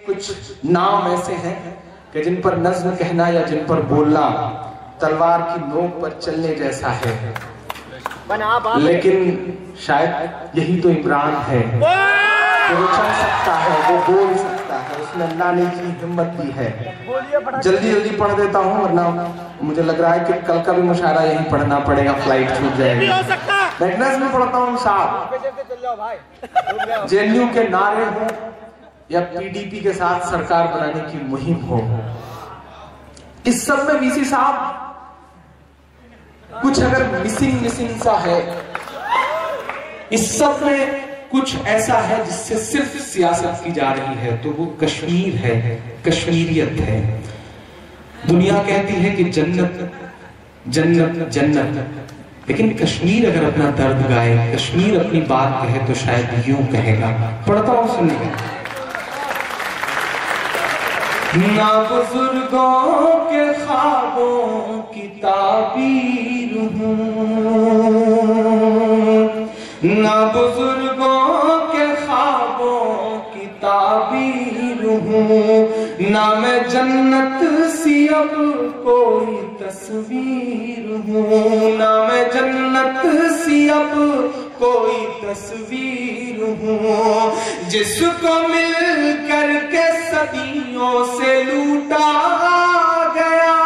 کچھ نام ایسے ہیں کہ جن پر نظم کہنا یا جن پر بولنا تلوار کی نوک پر چلنے جیسا ہے، لیکن شاید یہی تو عمران ہے کہ وہ چل سکتا ہے، وہ بول سکتا ہے، اس نے اللہ نے کی ہمت دی ہے۔ جلدی جلدی پڑھ دیتا ہوں ورنہ مجھے لگ رہا ہے کہ کل کا بھی مشاعرہ یہیں پڑھنا پڑے گا، فلائٹ چھوٹ جائے گی۔ میں ایک نظم پڑھتا ہوں صاحب، جے این یو کے نعرے ہوں یا پی ڈی پی کے ساتھ سرکار بنانے کی مہم ہو، اس سب میں وی سی صاحب کچھ اگر مسنگ سا ہے، اس سب میں کچھ ایسا ہے جس سے صرف سیاست کی جا رہی ہے، تو وہ کشمیر ہے، کشمیریت ہے۔ دنیا کہتی ہے کہ جنت جنت جنت، لیکن کشمیر اگر اپنا درد گائے، کشمیر اپنی بات کہے تو شاید یوں کہے گا۔ پڑھتا ہوں سنیے۔ نہ بزرگوں کے خوابوں کی تعبیر ہوں، نہ بزرگوں کے خوابوں کی تعبیر ہوں، نہ میں جنت سی اب کوئی تصویر ہوں، نہ میں جنت سی اب کوئی تصویر ہوں، جس کو مل کر کے صدیوں سے لوٹا گیا،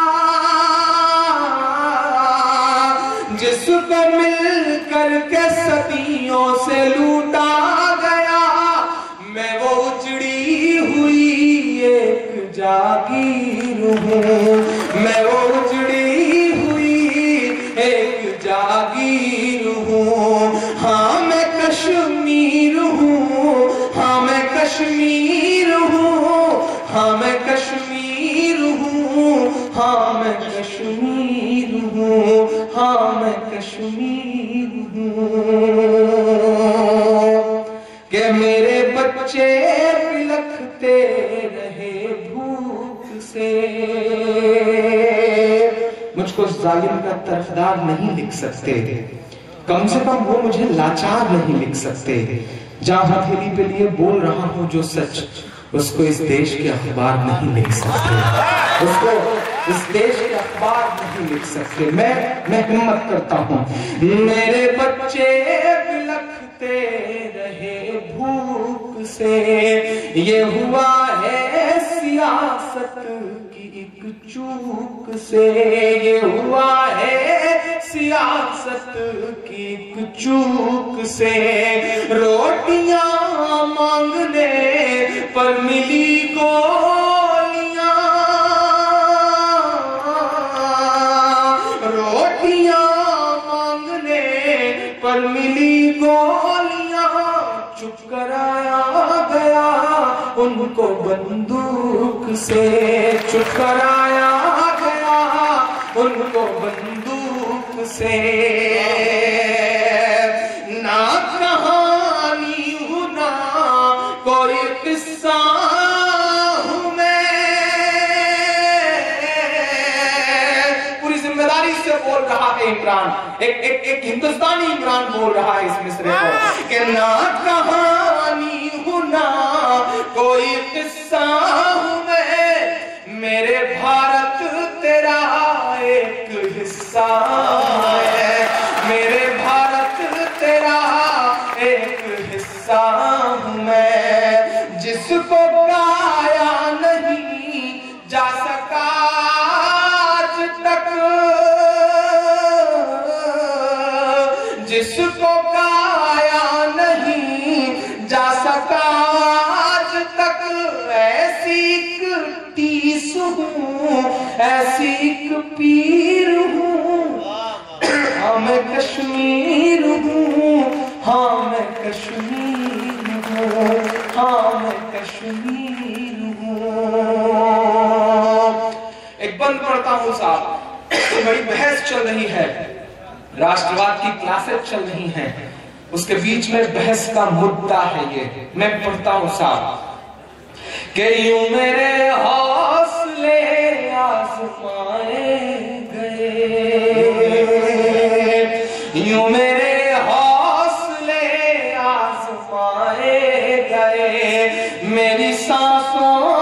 جس کو مل کر کے صدیوں سے لوٹا گیا، میں وہ اجڑی ہوئی ایک جاگیر ہوں، میں وہ اجڑی ہوئی ایک جاگیر ہوں۔ ہاں میں کشمیر ہوں، ہاں میں کشمیر ہوں، ہاں میں کشمیر ہوں، ہاں میں کشمیر ہوں، ہاں میں کشمیر ہوں۔ کہ میرے بچے بلکھتے رہے بھوک سے، مجھ کو ظالم کا طرفدار نہیں لکھ سکتے، کم سے کم وہ مجھے لاچار نہیں لکھ سکتے۔ جہاں ہتھیلی پہ لیے بول رہا ہوں جو سچ، اس کو اس دیش کے اخبار نہیں لکھ سکتے، اس کو اس دیش کے اخبار نہیں لکھ سکتے۔ میں ہمت کرتا ہوں۔ میرے بچے بلکھتے رہے بھوک سے، یہ ہوا ہے سیاست کی ایک چوک سے، یہ ہوا ہے سیاست کی ایک چوک سے، روٹیاں مانگنے پر ملی گولیاں، روٹیاں مانگنے پر ملی گولیاں، چپ کرایا گیا ان کو بندوق سے، چپ کرایا گیا ان کو بندوق سے۔ نہ کہانی ہوں نہ کوئی قصہ ہوں میں، پوری ذمہ داری سے بول رہا ہے عمران، ایک ہندوستانی عمران بول رہا ہے اس مصرے کو، کہ نہ کہانی ہوں نہ کوئی قصہ ہوں میں، میرے بھارت تیرا ایک حصہ ہے، میرے بھارت تیرا ایک حصہ ہوں میں، جس کو گایا نہیں جا سکا آج تک، جس کو گایا نہیں جا سکا آج تک، ایسی ایک ٹیس ہوں، ایسی ایک پیر ہوں، ہاں میں کشمیر ہوں، ہاں میں کشمیر ہوں، ہاں میں کشمیر ہوں۔ ایک بند پڑھتا ہوں صاحب، بڑی بحث چل رہی ہے، راشٹرواد کی کلاسیں چل رہی ہیں، اس کے بیچ میں بحث کا مدعا ہے یہ، میں پڑھتا ہوں صاحب، کہ یوں میرے حوصلے آزمائے گئے، یوں میرے حوصلے آزمائے گئے، میری سانسوں